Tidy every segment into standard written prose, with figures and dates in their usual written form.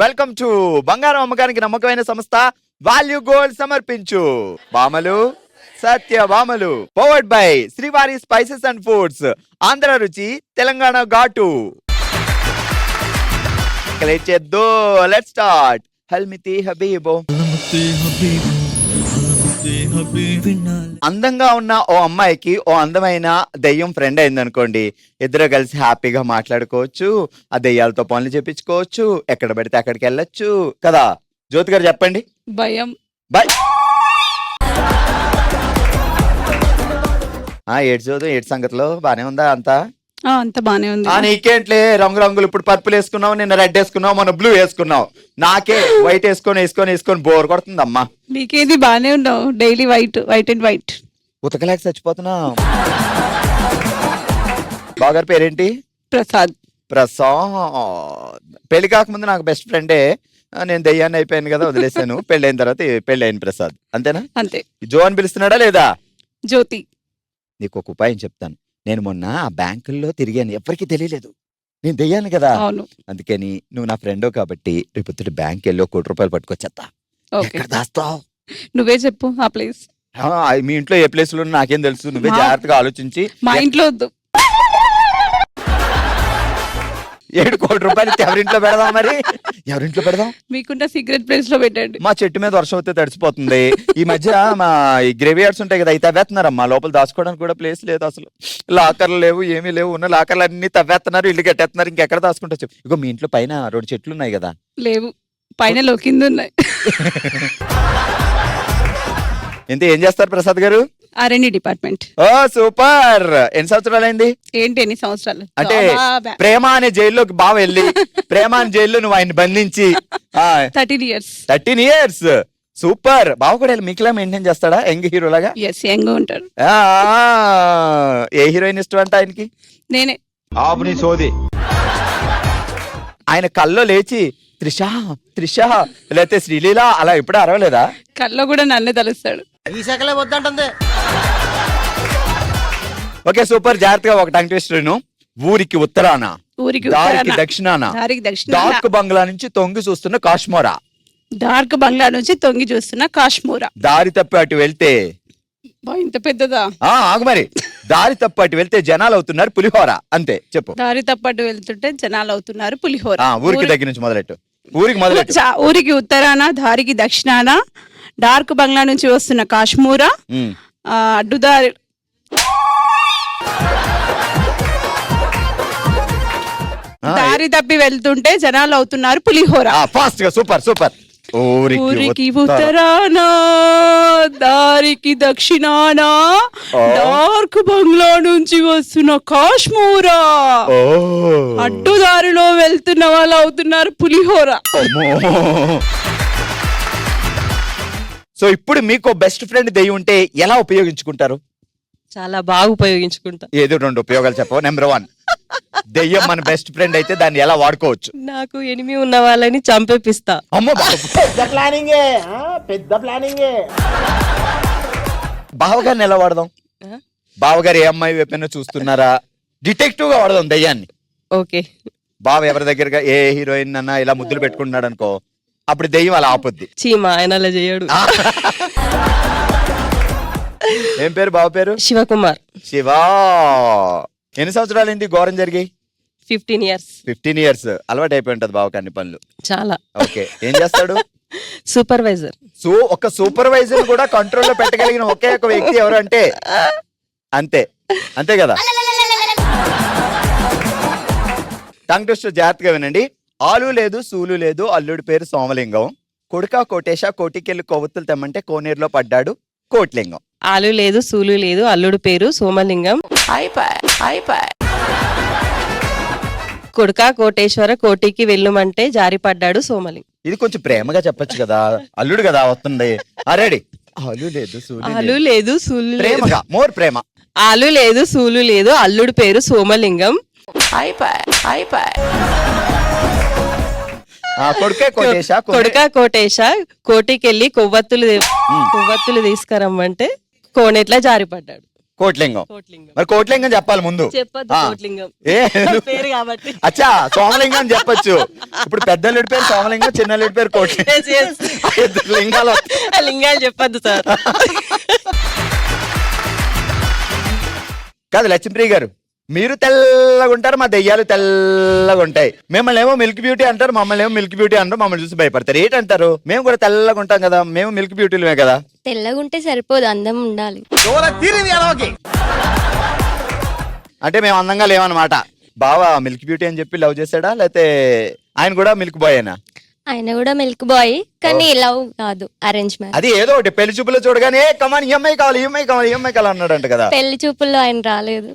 Welcome to బంగారం అమ్మకానికి నమ్మకమైన సంస్థ వాల్యూ గోల్డ్ సమర్పించు బామలు సత్య బామలు powered by Srivari spices and foods Andhra రుచి తెలంగాణ ఘాటు. Let's start. హల్మితి హబీబో. అందంగా ఉన్న ఓ అమ్మాయికి ఓ అందమైన దెయ్యం ఫ్రెండ్ అయిందనుకోండి, ఇద్దరు కలిసి హ్యాపీగా మాట్లాడుకోవచ్చు, ఆ దెయ్యాలతో పనులు చేపించుకోవచ్చు, ఎక్కడ పడితే అక్కడికి వెళ్ళొచ్చు కదా. జ్యోతి గారు చెప్పండి. భయం. ఏడు జ్యోతి, ఏడు సంగతిలో బానే ఉందా అంతా? అంత బానే ఉంది. నీకేంట్లే రంగు రంగులు, ఇప్పుడు పర్పుల్ వేసుకున్నావు, నిన్న రెడ్ వేసుకున్నావు, మొన్న బ్లూ వేసుకున్నావు, నాకే వైట్ వేసుకొని బోర్ కొడుతుందమ్మా. నీకేది బానే ఉన్నావు, డైలీ వైట్ అండ్ వైట్. ఉతకలేక చచ్చిపోతున్నా. బాగారు పేరేంటి? ప్రసాద్. పెళ్లి కాకముందు నాకు బెస్ట్ ఫ్రెండే, నేను దయ్యాన్ని అయిపోయాను కదా వదిలేసాను. పెళ్ళైన తర్వాత పెళ్ళైన ప్రసాద్, అంతేనా? అంతే. జో అని పిలుస్తున్నాడా లేదా? జ్యోతి. నీకు ఒక ఉపాయం చెప్తాను. నేను మొన్న ఆ బ్యాంకుల్లో తిరిగాను, ఎవరికి తెలియలేదు నేను దెయ్యాను కదా. అందుకని నువ్వు నా ఫ్రెండ్ కాబట్టి రేపు బ్యాంక్ వెళ్ళి ₹1 కోటి పట్టుకొచ్చేస్తా. ఎక్కడ దాస్తావు? నువ్వే చెప్పు ఆ ప్లేస్. మీ ఇంట్లో ఏ ప్లేస్ లో నాకేం తెలుసు, నువ్వే జాగ్రత్తగా ఆలోచించి. మా ఇంట్లో వద్దు. ₹7 కోటి ఎవరింట్లో పెడదాం? మరి ఎవరింట్లో పెడదాం? మీకున్న సీక్రెట్ ప్లేస్ లో పెట్టండి. మా చెట్టు మీద వర్షం వస్తే తడిసిపోతుంది. ఈ మధ్య మా గ్రేవీ యార్డ్స్ ఉంటాయి కదా, అవి తవ్వేస్తున్నారమ్మా. లోపల దాచుకోవడానికి కూడా ప్లేస్ లేదు అసలు. లాకర్లు లేవు, ఏమీ లేవు. ఉన్న లాకర్లు అన్ని తవ్వేస్తున్నారు, ఇల్లు కట్టేస్తున్నారు. ఇంకెక్కడ దాచుకుంటా చెప్పు. ఇగో మీ ఇంట్లో పైన 2 చెట్లు ఉన్నాయి కదా. లేవు, పైన కింద ఉన్నాయి. ఏం చేస్తారు ప్రసాద్ గారు? R&D department. ఓ సూపర్. ఎన్ని సంవత్సరాలైంది? ఏంటి ఎన్ని సంవత్సరాలు? అంటే ప్రేమ అనే జైల్లోకి బాగా వెళ్ళి, ప్రేమ అనే జైల్లో నువ్వు ఆయన బంధించి 13 ఇయర్స్. సూపర్. బావ కూడా మీకులా మెయింటైన్ చేస్తాడా యంగ్ హీరో లాగా? యంగ్ ఉంటారు. ఏ హీరోయిన్ ఇష్టం అంటే ఆయనకి? నేనే. ఆపుని సోది. ఆయన కల్లో లేచి త్రిష లేకపోతే శ్రీలీల అలా ఎప్పుడు అరవలేదా? కల్లో కూడా నన్నే తలుస్తాడు. Okay super. జాగ్రత్తగా ఒక టంగ్ ట్విస్టర్. ఊరికి ఉత్తరాన, దారికి దక్షిణాన, డార్క్ బంగ్లా నుంచి తొంగి చూస్తున్న కాశ్మోరా. డార్క్ బంగ్లా నుంచి తొంగి చూస్తున్న కాశ్మోరా. దారి తప్పి అటు వెళ్తే, ఇంత పెద్దదా? ఆగు మరి. దారి తప్పి అటు వెళ్తే జనాలు అవుతున్నారు పులిహోర. అంతే చెప్పు. దారి తప్పట్టు వెళ్తుంటే జనాలు అవుతున్నారు పులిహోర. ఊరికి దగ్గర నుంచి మొదలెట్టు. ఊరికి ఉత్తరాన, దారికి దక్షిణాన, డార్క్ బంగ్లా నుంచి వస్తున్న కాశ్మూరా, అడ్డుదారి దారి తప్పి వెళ్తుంటే జనాలు అవుతున్నారు పులిహోర. ఫాస్ట్ గా. సూపర్. ఊరికి ఉత్తరాన, దారికి దక్షిణాన, డార్క్ బంగ్లా నుంచి వస్తున్న కాశ్మూరా, అడ్డుదారిలో వెళ్తున్న వాళ్ళు అవుతున్నారు పులిహోర. సో ఇప్పుడు మీకు బెస్ట్ ఫ్రెండ్ దెయ్యం ఉంటే ఎలా ఉపయోగించుకుంటారు? చాలా బాగా ఉపయోగించుకుంటా. ఏదో 2 ఉపయోగాలు చెప్పవు. నెంబర్ 1, దెయ్యం మన బెస్ట్ ఫ్రెండ్ అయితే దాన్ని ఎలా వాడుకోవచ్చు? నాకు ఎనిమి ఉన్న వాళ్ళని చంపేపిస్తా. అమ్మో, పెద్ద ప్లానింగే. బావగారిని ఎలా వాడదాం? బావగారు ఏ అమ్మాయి వైపున చూస్తున్నారా? డిటెక్టివ్ గా వాడదాం దెయ్యాన్ని. ఓకే. బావ ఎవరి దగ్గరగా ఏ హీరోయిన్ అన్నా ఇలా ముద్దులు పెట్టుకుంటున్నాడు అనుకో, అప్పుడు దెయ్యం అలా ఆపొద్ది. చీమా ఆయన అలా చేయడు. ఏం పేరు బావ పేరు? శివకుమార్. శివా. ఎన్ని సంవత్సరాలు ఘోరం జరిగి? 15 years. 15 years. అలవాటు అయిపోయి ఉంటది బావకి అన్ని పనులు. చాలా. ఓకే. ఏం చేస్తాడు? సూపర్వైజర్. ఒక సూపర్వైజర్ కూడా కంట్రోల్ లో పెట్టగలిగిన ఒకే ఒక వ్యక్తి ఎవరు అంటే అంతే కదా. టంగ్ ట్విస్టర్ జాగ్రత్తగా వినండి. ఆలు లేదు, సూలు లేదు, అల్లుడి పేరు సోమలింగం. కొడుకా కోటేశ కోటికెళ్ళి కొవ్వొత్తులు తెమ్మంటే కోనేరులో పడ్డాడు కోట్లింగం. ఆలు లేదు, సూలు లేదు, అల్లుడు పేరు సోమలింగం. కొడుకా కోటేశ్వర కోటికి వెళ్ళుమంటే జారిపడ్డాడు సోమలింగం. ఇది కొంచెం ప్రేమగా చెప్పొచ్చు కదా, అల్లుడు కదా వస్తుంది. రెడీ. ఆలు లేదు, సూలు ప్రేమగా, మోర్ ప్రేమ. ఆలు లేదు, సూలు లేదు, అల్లుడు పేరు సోమలింగం. కొడుకా కోటేశ కోటికెళ్ళి కొవ్వొత్తులు తీసుకురమ్మంటే కోనేట్లా జారిపడ్డాడు. కోట్లింగం. కోట్లింగం. మరి కోట్లింగం చెప్పాలి ముందు. చెప్పొద్దు ఆ. కోట్లింగం. ఏ పేరు కాబట్టి. అచ్చా సోమలింగం అని చెప్పొచ్చు. ఇప్పుడు పెద్దల్లుడి పేరు సోమలింగం, చిన్నల్లుడి పేరు కోట్లింగం. Yes, yes. ఇద్దరు లింగాలు. ఆ లింగాలు చెప్పొద్దు సార్. కాదు లక్ష్మీప్రియ గారు, మీరు తెల్లగా ఉంటారు, మా దెయ్యాలు తెల్లగా ఉంటాయి. మిమ్మల్ని ఏమో మిల్క్ బ్యూటీ అంటారు, మమ్మల్ని ఏమో మిల్క్ బ్యూటీ అంటారు, మమ్మల్ని చూసి భయపడతారు. ఏంటంటారు? మేము కూడా తెల్లగా ఉంటాం కదా, మేము మిల్క్ బ్యూటీలమే కదా. తెల్లగుంటే సరిపోదు, అందం ఉండాలి. అంటే మేము అందంగా లేవన్నమాట. బావా మిల్క్ బ్యూటీ అని చెప్పి లవ్ చేశాడా, లేకపోతే ఆయన కూడా మిల్క్ బాయ్ అయినా? ఆయన కూడా మిల్క్ బాయ్, కానీ లవ్ కాదు, అరేంజ్ మ్యారేజ్. అది ఏదో ఒకటి పెళ్లి చూపులో చూడగానే కమాన్ ఈఎంఐ కావాలి, ఈఎంఐ కావాలి, ఈఎంఐ కావాలి అన్నాడంట కదా. పెళ్లి చూపుల్లో ఆయన రాలేదు.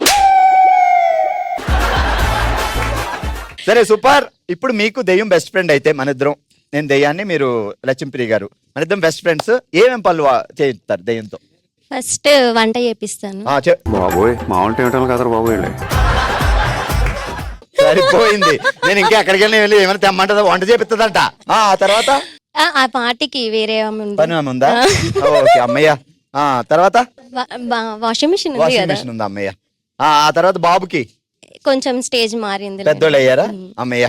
సరే సూపర్. ఇప్పుడు మీకు దెయ్యం బెస్ట్ ఫ్రెండ్ అయితే మన ఇద్దరం, నేను దెయ్యాన్ని, మీరు లక్ష్మీప్రియ గారు, మన ఇద్దరం బెస్ట్ ఫ్రెండ్స్. ఏమేం పనులు చేయిస్తారు దెయ్యంతో? ఫస్ట్ వంట చేపిస్తాను. బాబోయ్ మా వంట ఏమిటో కదరా బాబు వీళ్ళే. సరిపోయింది. నేను ఇంకా ఎక్కడికి వెళ్ళి ఏమైనా తెమ్మంటదా, వంట చేపిస్తుందంట. ఆ తర్వాత ఆ పార్టీకి వేరే ఆమె ఉంది. పని ఏమైనా ఉందా? ఓకే అమ్మయ్య. తర్వాత వాషింగ్ మిషన్ ఉంది వాషింగ్ కదా, మిషన్ ఉందా అమ్మయ్య. ఆ తర్వాత బాబుకి కొంచెం స్టేజ్ మారింది. పెద్దోళ్ళు అయ్యారా? అమ్మయ్య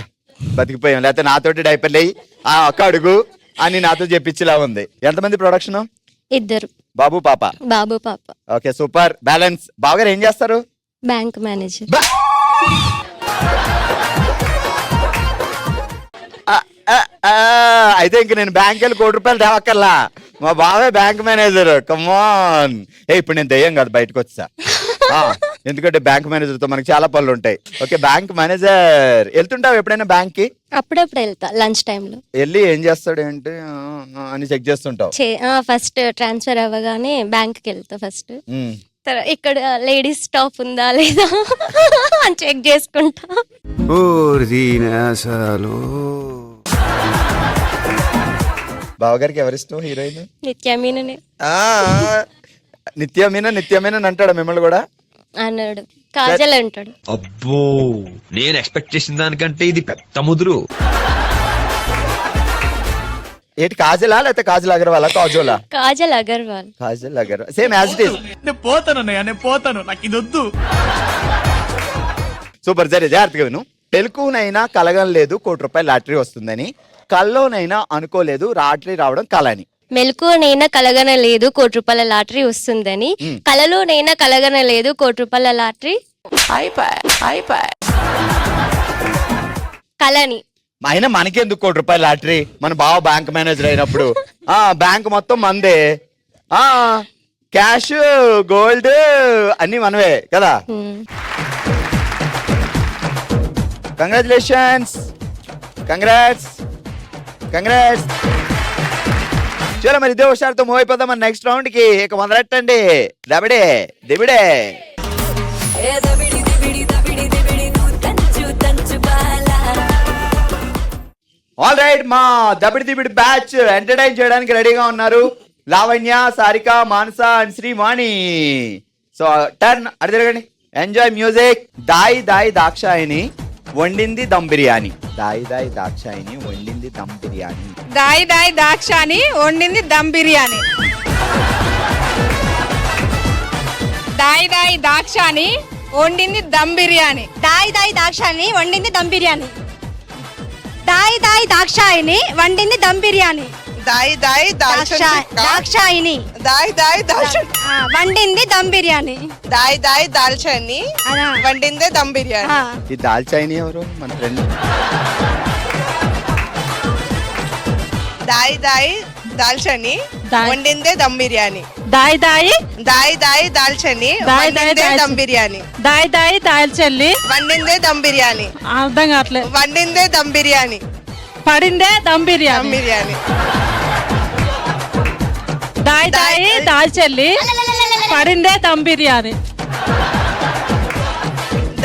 బతికిపోయాం. లేకపోతే నాతోటి డైపర్లు అయ్యి అక్క అడుగు అని నాతో చెప్పించేలా ఉంది. ఎంతమంది ప్రొడక్షన్? ఇద్దరు, బాబు పాప. బాబు పాప. Okay super balance. బావగారు ఏం చేస్తారు? Bank manager. అయితే ఇంక నేను బ్యాంక్ వెళ్ళి ₹1 తేవక్కర్లా, మా బావే బ్యాంక్ మేనేజర్. కమాన్. ఇప్పుడు నేను దెయ్యం కాదు, బయటకు వచ్చా. ఎందుకంటే బ్యాంక్ మేనేజర్ తో మనకి చాలా పనులు ఉంటాయి. Okay bank manager. వెళ్తుంటావు ఎప్పుడైనా బ్యాంక్ కి? అప్పుడప్పుడు వెళ్తా లంచ్ టైంలో. వెళ్ళి ఏం చేస్తాడు ఏంటి అని చెక్ చేస్తుంటావు? ఫస్ట్ ట్రాన్స్ఫర్ అవ్వగానే బ్యాంక్ కి వెళ్తా ఫస్ట్. ఇక్కడ లేడీస్ స్టాఫ్ ఉందా లేదా అని చెక్ చేసుకుంటా. బావగారికి ఎవరిష్టం హీరోయిన్? నిత్యమీననే నిత్యమీన అంటాడు మిమ్మల్ని కూడా? అన్నాడు. కాజల్ అంటాడు. అబ్బో నేను ఎక్స్పెక్ట్ చేసిన దానికంటే ఇది పెద్ద ముదురు. ఏంటి కాజలా లేకపోతే కాజల్ అగర్వాలా? కాజోలా? Kajal Agarwal. Kajal Agarwal same as it is. నేను పోతాను నాకు ఇది వద్దు. సూపర్. సరే జాగ్రత్తగా విను. పెళ్ళునైనా కలగలేదు ₹1 లాటరీ వస్తుందని, కల్లోనైనా అనుకోలేదు లాటరీ రావడం కలని. మెలకువనైనా కలగనలేదు ₹1 లాటరీ వస్తుందని, కలలోనైనా కలగనలేదు ₹1 లాటరీ కలని. అయినా మనకెందుకు ₹1 లాటరీ? మన బావ బ్యాంక్ మేనేజర్ అయినప్పుడు బ్యాంక్ మొత్తం మందే, క్యాష్ గోల్డ్ అన్ని మనవే కదా. Congratulations, congrats. చలో మరి ఇదే హుషారుతో మూవ్ అయిపోదాం మన నెక్స్ట్ రౌండ్ కి. ఇక మొదలెట్టండి. దబిడే దిబిడే. ఆల్ రైట్, మా దబిడి దిబిడి బ్యాచ్ ఎంటర్టైన్ చేయడానికి రెడీగా ఉన్నారు. Lavanya, Sarika, Manasa and Srivani. So turn అడి తిరగండి. Enjoy music. దాయి దాయి దాక్షాయిని వండింది దమ్ బిర్యానీ. దాయి దాయి దాక్షాయిని వండింది దమ్ బిర్యానీ. దాయి దాయి దాక్షాని వండింది దమ్ బిర్యానీ. దాయి దాయి దాక్షాని వండింది దమ్ బిర్యానీ. దాయి దాయి దాక్షాయిని వండింది దమ్ బిర్యానీ. దాయి దాయి దాక్షాయిని వండింది దమ్ బిర్యానీ. దాయి దాయి దాక్షాయిని దాయి దాయి దాల్చని వండింది దమ్ బిర్యానీ. దాయి దాయి దాల్చని వండిందే దమ్ బిర్యానీ. ఈ దాల్చాయిని ఎవరు? మన ఫ్రెండ్. దాయి దాయి దాల్చని వండిందే దమ్ బిర్యానీ. దాయి దాయి దాయి దాయి దాల్చని వండిందే దమ్ బిర్యానీ. దాయి దాయి దాల్చెల్లి వండిందే దమ్ బిర్యానీ. అర్థం కావట్లేదు. వండిందే దమ్ బిర్యానీ. పడిందే దమ్ దమ్ బిర్యానీ. బిర్యానీ. దాయి దాయి దాల్చెల్లి పడిందే దమ్ బిర్యానీ.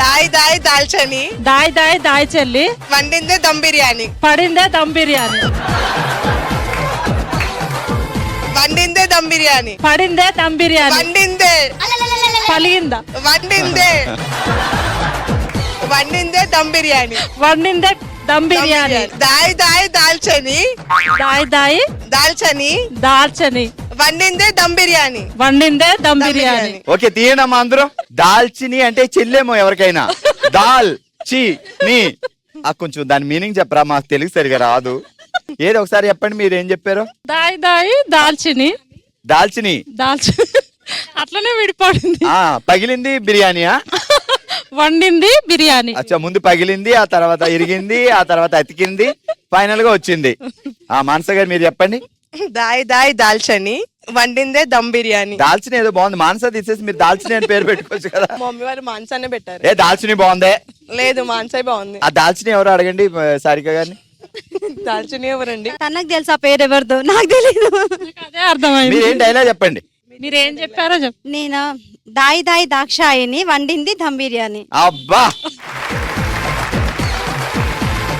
దాయి దాయి దాల్చని దాయి దాయి దాల్చెల్లి వండిందే దమ్ బిర్యానీ. పడిందే దమ్ బిర్యానీ. వండిందే దమ్ బిర్యానీ. పడిందే దమ్ బిర్యానీ. వండిందే పలిగిందా? వండిందే వండిందే దమ్ బిర్యానీ. వండిందే దమ్ బిర్యానీ. దాయి దాయి దాల్చని దాయి దాయి దాల్చని దాల్చని వండిందే దమ్ బిర్యానీ. వండిందే దమ్ బిర్యానీ. ఓకే తీయనమ్మా అందరూ. దాల్చిని అంటే చెల్లేమో ఎవరికైనా. దాల్ చి ని కొంచెం దాని మీనింగ్ చెప్పరా, మాకు తెలుగు సరిగా రాదు. ఏదో ఒకసారి చెప్పండి మీరు ఏం చెప్పారు. దాయి దాయి దాల్చిని దాల్చిని దాల్చిని అట్లనే విడిపడింది. పగిలింది బిర్యానీయా? వండింది బిర్యానీ. అచ్చా, ముందు పగిలింది, ఆ తర్వాత ఇరిగింది, ఆ తర్వాత అతికింది, ఫైనల్ గా వచ్చింది. మానస గారు మీరు చెప్పండి. దాయి దాయి దాల్చని వండిందే దమ్ బిర్యానీ. దాల్చిని ఏదో బాగుంది. మానస తీసేసి మీరు దాల్చిని అని పేరు పెట్టుకోవచ్చు కదా. మమ్మీ వారు మాన్సానే పెట్టారు. ఏ దాల్చిని బాగుందే? లేదు మాన్సాయి బాగుంది. ఆ దాల్చిని ఎవరు అడగండి సారిక గారిని. దాల్చని ఎవరండి? తనకు తెలుసా పేరు ఎవరిదో నాకు తెలీదు. అదే అర్థమైంది. మీరేం డైలాగ్ చెప్పండి. మీరేం చెప్పారో చెప్పు. నేను దాయి దాయి దాక్షాయిని వండింది దమ్ బిర్యానీ. అబ్బా,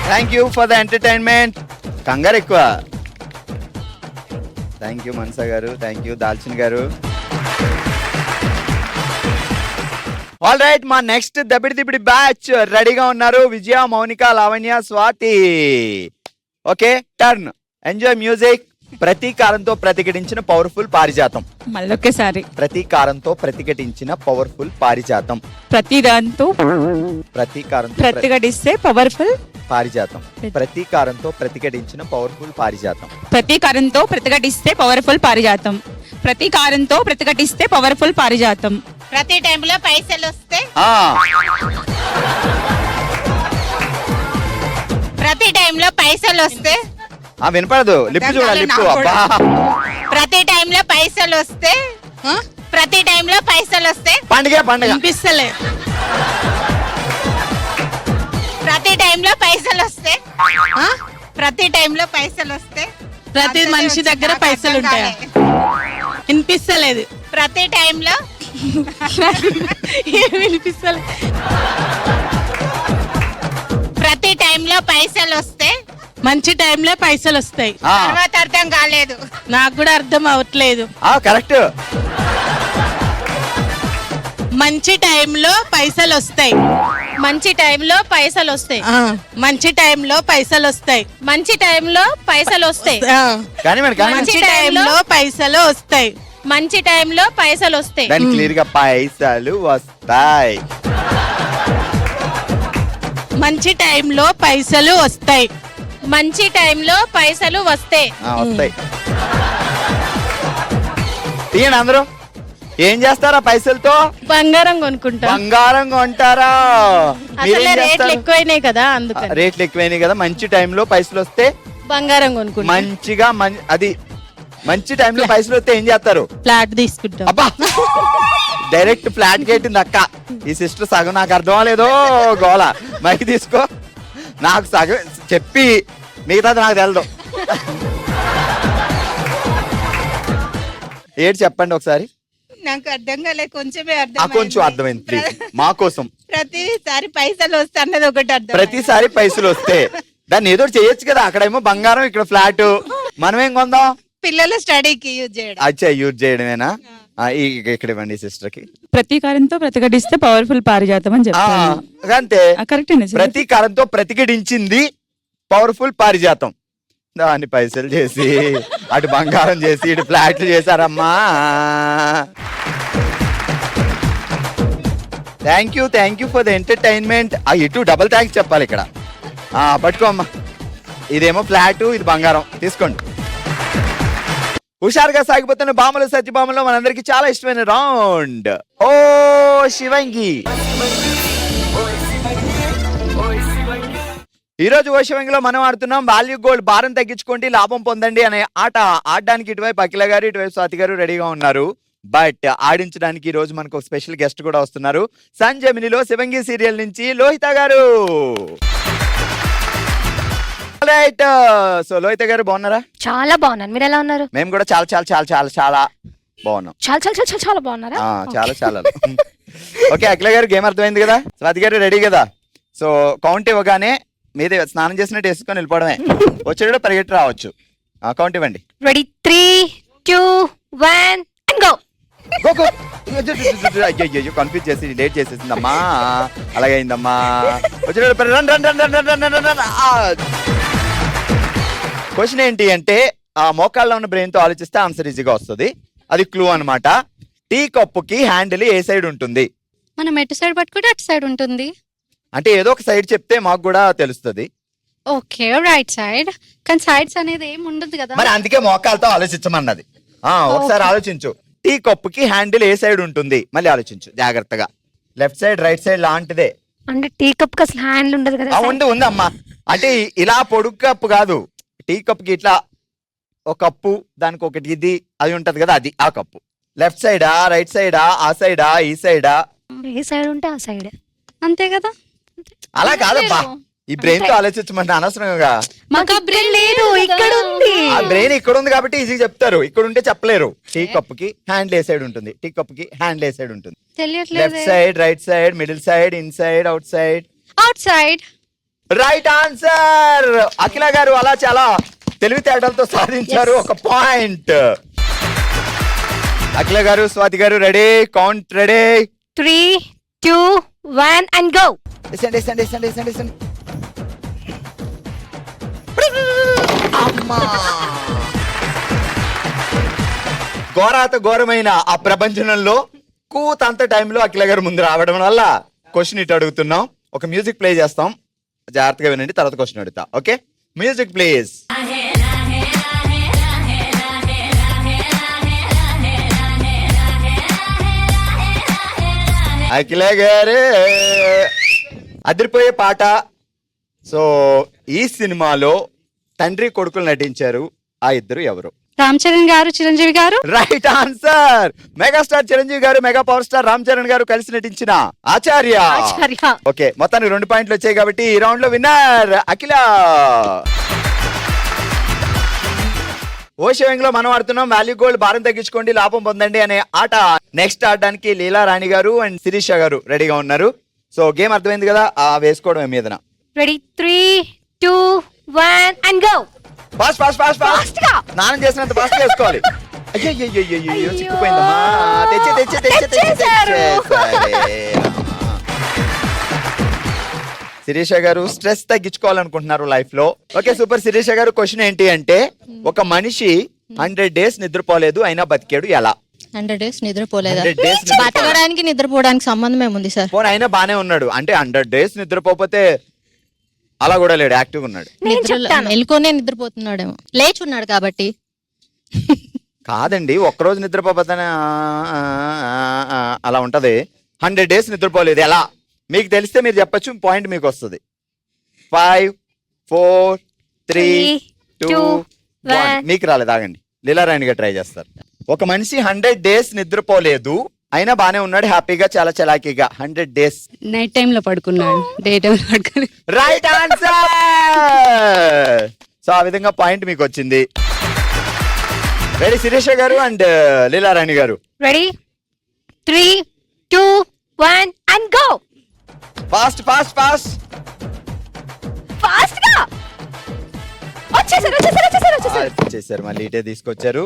thank you for the entertainment. కంగారు ఎక్కువ. థ్యాంక్ యూ మనస గారు, థ్యాంక్ యూ దాల్చిన్ గారు. ఆల్ రైట్, మా నెక్స్ట్ దబిడి దిబిడి బ్యాచ్ రెడీగా ఉన్నారు. Vijaya, Mounika, Lavanya, Swathi. Okay, turn. Enjoy music. ప్రతీకారంతో ప్రతిఘటించిన పవర్ఫుల్ పారిజాతం. మళ్ళొకేసారి. ప్రతీకారంతో ప్రతిఘటించిన పవర్ఫుల్ పారిజాతం. ప్రతిదాంతో ప్రతీకారంతో ప్రతిఘటిస్తే పవర్ఫుల్ పారిజాతం. ప్రతీకారంతో ప్రతిఘటించిన పవర్ఫుల్ పారిజాతం. ప్రతీకారంతో ప్రతిఘటిస్తే పవర్ఫుల్ పారిజాతం. ప్రతీకారంతో ప్రతిఘటిస్తే పవర్ఫుల్ పారిజాతం. ప్రతి టైంలో పైసలు వస్తే ప్రతి టైంలో పైసలు వస్తే వినపడదు. లిప్పు చూడాలి, లిప్పు. అబ్బా, ప్రతి టైంలో పైసలు వస్తే ప్రతి టైంలో పైసలు వస్తే పండుగ పండుగ. అనిపిస్తలే. ప్రతి టైంలో పైసలు వస్తే ప్రతి టైంలో పైసలు వస్తే ప్రతి మనిషి దగ్గర పైసలు ఉంటాయా? వినిపిస్తలేదు. ప్రతి టైంలో వినిపిస్తలేదు. ప్రతి టైంలో పైసలు వస్తే మంచి టైంలో పైసలు వస్తాయి. తర్వాత అర్థం కాలేదు. నాకు కూడా అర్థం అవట్లేదు. కరెక్ట్. మంచి టైంలో పైసలు వస్తాయి. మంచి టైంలో పైసలు వస్తాయి. మంచి టైంలో పైసలు వస్తాయి. మంచి టైంలో పైసలు వస్తాయి. కానీ మంచి టైంలో పైసలు వస్తాయి. మంచి టైంలో పైసలు వస్తాయి. దాని క్లియర్ గా పైసలు వస్తాయి. మంచి టైంలో పైసలు వస్తాయి. మంచి టైంలో పైసలు వస్తాయి. వస్తాయి. తీయండి అందరూ. ఏం చేస్తారా పైసలతో? బంగారం కొనుక్కుంటా. బంగారం కొంటారా? రేట్లు ఎక్కువైనాయి కదా, అందుకని. రేట్లు ఎక్కువైనాయి కదా. మంచి టైంలో పైసలు వస్తే బంగారం కొనుక్కుంటా. మంచిగా అది మంచి టైంలో పైసలు వస్తే ఏం చేస్తారు? ఫ్లాట్ తీసుకుంటాం. అబ్బా, డైరెక్ట్ ఫ్లాట్ గేటింది అక్క. ఈ సిస్టర్ సగం నాకు అర్థం అవ్వలేదో గోల. మైక్ తీసుకో. నాకు సగం చెప్పి మిగతాది నాకు తెలదు. ఏంటి చెప్పండి ఒకసారి. నాకు అర్థం కాలేదు, కొంచెమే కొంచెం అర్థమైంది ప్లీజ్ మా కోసం. ప్రతిసారి పైసలు వస్తే అన్నది ఒకటి అర్థం. ప్రతిసారి పైసలు వస్తే దాన్ని ఏదో చేయొచ్చు కదా. అక్కడేమో బంగారం, ఇక్కడ ఫ్లాట్. మనం ఏం కొందాం? పిల్లల స్టడీకి యూజ్ చేయడం. అచ్చా, యూజ్ చేయడమేనా? ఇక్కడ ఇవ్వండి సిస్టర్ కి. ప్రతీకారంతో ప్రతిఘటిస్తే పవర్ఫుల్ పారిజాతం అని చెప్తాను. అంతే, ప్రతీకారంతో ప్రతిఘటించింది పవర్ఫుల్ పారిజాతం. దాన్ని పైసలు చేసి అటు బంగారం చేసి ఇటు ఫ్లాట్లు చేశారమ్మా. Thank you for the entertainment. ఇటు డబుల్ థ్యాంక్స్ చెప్పాలి ఇక్కడ. పట్టుకో అమ్మా. ఇదేమో ఫ్లాట్, ఇది బంగారం. తీసుకోండి. హుషారుగా సాగిపోతున్న బామలు సత్యభామలో మనందరికి చాలా ఇష్టమైన రౌండ్ ఓ శివంగి. ఈ రోజు ఓ శివంగిలో మనం ఆడుతున్నాం వాల్యూ గోల్డ్. భారం తగ్గించుకోండి, లాభం పొందండి అనే ఆట ఆడడానికి ఇటువైపు అఖిల గారు, ఇటువైపు స్వాతి గారు రెడీగా ఉన్నారు. బట్ ఆడించడానికి ఈ రోజు మనకు ఒక స్పెషల్ గెస్ట్ కూడా వస్తున్నారు. సంజమినిలో శివంగి సీరియల్ నుంచి లోహిత గారు. రైట్. సో లోహిత గారు బాగున్నారా? చాలా బాగున్నాను. మీరు ఎలా ఉన్నారు? మేము కూడా చాలా చాలా చాలా చాలా చాలా బాగున్నాం. చాలా చాలా చాలా చాలా బాగున్నారా? చాలా చాలా. ఓకే, అఖిల గారు గేమ్ అర్థమైంది కదా? స్వాతి గారు రెడీ కదా? సో కౌంట్ ఇవ్వగానే మీదే స్నానం చేసినట్టు వేసుకొని వెళ్ళిపోవడమే. వచ్చేటప్పుడు పరిగెట్టి రావచ్చు. కౌంట్ ఇవ్వండి. Ready 3, 2, 1 and go. Go go అయ్యో కన్ఫ్యూజ్ చేసి లేట్ చేసేసిందమ్మా. అలాగే అయిందమ్మా. క్వశ్చన్ ఏంటి అంటే ఆ మోకాల్లో ఉన్న బ్రెయిన్ తో ఆలోచిస్తే ఆన్సర్ ఈజీగా వస్తుంది. అది క్లూ అన్నమాట. టీ కప్పుకి హ్యాండిల్ ఏ సైడ్ ఉంటుంది? మనం ఎటు సైడ్ పట్టుకుంటే అటు సైడ్ ఉంటుంది. అంటే ఏదో ఒక సైడ్ చెప్తే మాకు కూడా తెలుస్తుంది. Okay right side. కానీ సైడ్స్ అనేది ఏం ఉండదు కదా. మరి అందుకే మోకాలతో ఆలోచించమన్నది. ఒకసారి ఆలోచించు. టీ కప్పుకి హ్యాండిల్ ఏ సైడ్ ఉంటుంది? మళ్ళీ ఆలోచించు జాగ్రత్తగా. లెఫ్ట్ సైడ్ రైట్ సైడ్ లాంటిదే. అంటే టీ కప్ కి అసలు హ్యాండిల్ ఉండదు కదా. ఉంది అమ్మా. అంటే ఇలా పొడుగు కప్పు కాదు. టీ కప్ కి ఇట్లా ఒక కప్పు, దానికి ఒకటి ఇది అది ఉంటది కదా, అది ఆ కప్పు. లెఫ్ట్ సైడా రైట్ సైడా ఆ సైడా ఈ సైడా? ఏ సైడ్ ఉంటే ఆ సైడ్ అంతే కదా. అలా కాదబ్బా. ఈ బ్రెయిన్ తో ఆలోచించమంటే అనవసరంగా. మాకు బ్రెయిన్ లేదు, ఇక్కడ ఉంది. ఆ బ్రెయిన్ ఇక్కడ ఉంది కాబట్టి ఈజీగా చెప్తారు. ఇక్కడ ఉంటే చెప్పలేరు. టీ కప్పుకి హ్యాండిల్ ఏ సైడ్ ఉంటుంది? టీ కప్పుకి హ్యాండిల్ ఏ సైడ్ ఉంటుంది? తెలియట్లేదు. Left side right side middle side inside outside? Outside. Right answer. Akhila గారు అలా చాలా తెలివితేటలతో సాధించారు ఒక పాయింట్. అఖిల గారు, స్వాతి గారు ready? Count ready? 3, 2, 1 and go. అమ్మా. ఘోరాత ఘోరమైన ఆ ప్రపంచంలో కూతంత టైంలో అఖిల గారు ముందు రావడం వల్ల క్వశ్చన్ ఇటు అడుగుతున్నాం. ఒక మ్యూజిక్ ప్లే చేస్తాం, జాగ్రత్తగా వినండి, తర్వాత క్వశ్చన్ అడుగుతా. Okay, music please. అఖిల గారు అదిరిపోయే పాట. సో ఈ సినిమాలో తండ్రి కొడుకులు నటించారు. ఆ ఇద్దరు ఎవరు? రామ్ చరణ్ గారు, చిరంజీవి గారు. Right answer. మెగాస్టార్ చిరంజీవి గారు, mega power star Ram Charan గారు కలిసి నటించిన ఆచార్య. ఓకే, మొత్తానికి 2 పాయింట్లు వచ్చాయి కాబట్టి ఈ రౌండ్ లో విన్నర్ అఖిల. ఓషియంగ్ లో మనం ఆడుతున్నాం వాల్యూ గోల్డ్ భారం తగ్గించుకోండి లాభం పొందండి అనే ఆట. నెక్స్ట్ ఆడడానికి లీలా రాణి గారు అండ్ శిరీష గారు రెడీగా ఉన్నారు. సో గేమ్ అర్థమైంది కదా, వేసుకోవడం మీదన. Ready 3, 2, 1 and go. Fast fast fast fast. స్నానం చేసినంత ఫాస్ట్ చేసుకోవాలి. అయ్యో చిక్కుపోయిందమ్మా. శిరీష గారు స్ట్రెస్ తగ్గించుకోవాలనుకుంటున్నారు లైఫ్ లో. Okay super. శిరీష గారు క్వశ్చన్ ఏంటి అంటే ఒక మనిషి 100 days నిద్రపోలేదు అయినా బతికాడు ఎలా? 100 days నిద్రపోలేదా? 100 days బతకడానికి నిద్రపోవడానికి సంబంధం ఏముంది సార్? పోనీ అయినా బానే ఉన్నాడు అంటే 100 days నిద్రపోతే అలా కూడా లేడు, యాక్టివ్ ఉన్నాడు. మెల్కొనే నిద్రపోతున్నాడేమో, లేచున్నాడు కాబట్టి. కాదండి, ఒక్కరోజు నిద్రపోతే అలా ఉంటది. 100 days నిద్రపోలేదు ఎలా? మీకు తెలిస్తే మీరు చెప్పచ్చు, పాయింట్ మీకు వస్తుంది. 5, 4, 3, 2, 1. మీకు రాలేదు, ఆగండి. లీలారాణి గారు ట్రై చేస్తారు. ఒక మనిషి 100 days నిద్రపోలేదు అయినా బానే ఉన్నాడు, హ్యాపీగా చాలా చలాకీగా. 100 days నైట్ టైం లో పడుకున్నాడు, డే టైం లో పడుకోలేదు. Right answer. సో ఆ విధంగా పాయింట్ మీకు వచ్చింది. రెడీ శిరీష గారు అండ్ లీలారాణి గారు? Ready 3, 2, 1 and go. Fast fast fast fast గా వచ్చేసారు. మళ్ళీ ఇటే తీసుకొచ్చారు.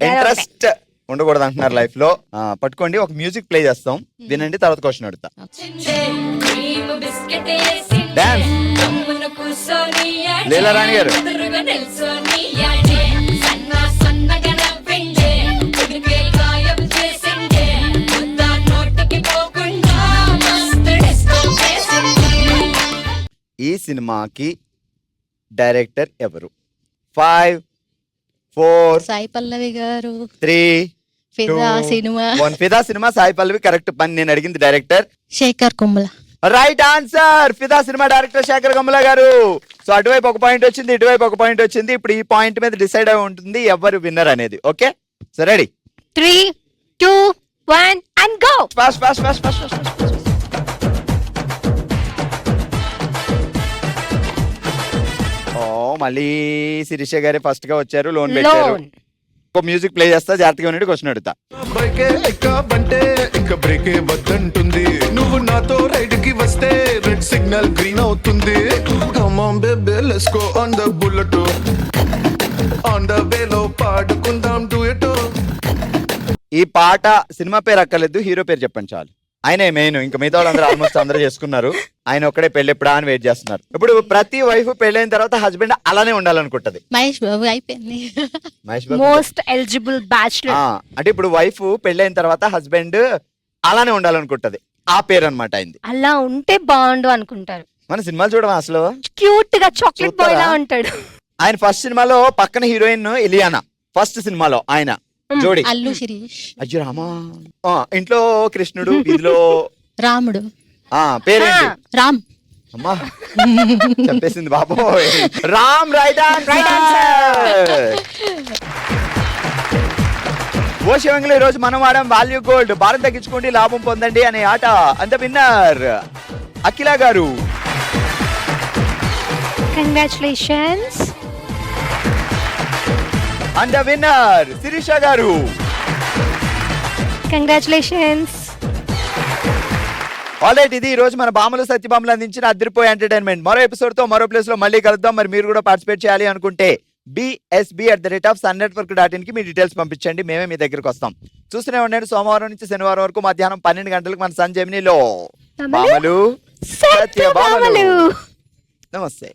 ఇంట్రెస్ట్ ఉండకూడదు అంటున్నారు లైఫ్ లో. పట్టుకోండి, ఒక మ్యూజిక్ ప్లే చేస్తాం, వినండి, తర్వాత క్వశ్చన్ అడుగుతా. డాన్స్ లీలారాణి గారు. ఈ సినిమాకి డైరెక్టర్ ఎవరు? 5, 4, సాయి పల్లవి గారు. 3, ఫిదా సినిమా. 1. ఫిదా సినిమా సాయి పల్లవి కరెక్ట్. పని నేను అడిగింది director Sekhar Kammula. Right answer. Fidaa cinema director Sekhar Kammula గారు. సో అటువైపు ఒక పాయింట్ వచ్చింది, ఇటువైపు ఒక పాయింట్ వచ్చింది. ఇప్పుడు ఈ పాయింట్ మీద డిసైడ్ అయి ఉంటుంది ఎవరు విన్నర్ అనేది. Okay so ready 3, 2, 1 and go. Fast fast fast fast fast. ఓ మళ్ళీ శిరీష గారే ఫస్ట్ గా వచ్చారు, లోన్ పెట్టారు. ఒక మ్యూజిక్ ప్లే చేస్తా, జాగ్రత్తగా ఉండి క్వశ్చన్ అడుగుతా. ఇంకా బ్రేకే వద్దంటుంది, నువ్వు నాతో రైడ్ కి వస్తే రెడ్ సిగ్నల్ గ్రీన్ అవుతుంది. Come on baby let's go on the bullet, on the వేలో పాడుకుందాం డుయెట్. ఈ ఈ పాట సినిమా పేరు అక్కర్లేదు, హీరో పేరు చెప్పండి చాలు. ఆయనే మెయిన్, ఇంకా మిగతా వాళ్ళందరూ ఆల్మోస్ట్ అందరూ చేసుకున్నారు. ఆయన ఒక్కడే పెళ్లి ఎప్పుడా అని వెయిట్ చేస్తున్నారు. ఇప్పుడు ప్రతి వైఫ్ పెళ్ళైన తర్వాత హస్బెండ్ అలానే ఉండాలనుకుంటది. మహేష్ బాబు అయిపోయింది. Mahesh Babu most eligible bachelor. అంటే ఇప్పుడు వైఫ్ పెళ్ళైన తర్వాత హస్బెండ్ అలానే ఉండాలనుకుంటది. ఆ పేరు అనమాట అయింది. అలా ఉంటే బాగుండు అనుకుంటారు. మన సినిమాలు చూడమా అసలు? క్యూట్ గా చాక్లెట్ బాయ్ లా చూస్తారా? ఉంటాడు. ఆయన ఫస్ట్ సినిమాలో పక్కన హీరోయిన్ ఇలియానా, ఫస్ట్ సినిమాలో ఆయన జోడి. అల్లు శిరీష్, అయ్యో రామా. ఇంట్లో కృష్ణుడు, వీధిలో రాముడు, పేరేంటి? రామ్. అమ్మా చెప్పేసింది బాబోయ్. రామ్ రైట్ ఓ శివంగులు, ఈ రోజు మనం వాడాం వాల్యూ గోల్డ్. భారం తగ్గించుకోండి, లాభం పొందండి అనే ఆట. అంత విన్నర్ అఖిల గారు. Congratulations. And the winner Sirisha గారు. కంగ్రాచులేషన్స్. ఆల్రైట్, ఇది ఈ రోజు మన బామలు సత్యభామలు అందించిన అదిరిపోయే ఎంటర్టైన్మెంట్. మరో ఎపిసోడ్ తో మరో ప్లేస్ లో మళ్ళీ కలుద్దాం. మరి మీరు కూడా పార్టిసిపేట్ చేయాలి అనుకుంటే bsb@sunnetwork.in కి మీ డీటెయిల్స్ పంపించండి, మేమే మీ దగ్గరకు వస్తాం. చూస్తూనే ఉండండి, సోమవారం నుంచి శనివారం వరకు మధ్యాహ్నం 12 గంటలకు మన సన్ జెమినీలో బామలు సత్యభామలు. నమస్తే.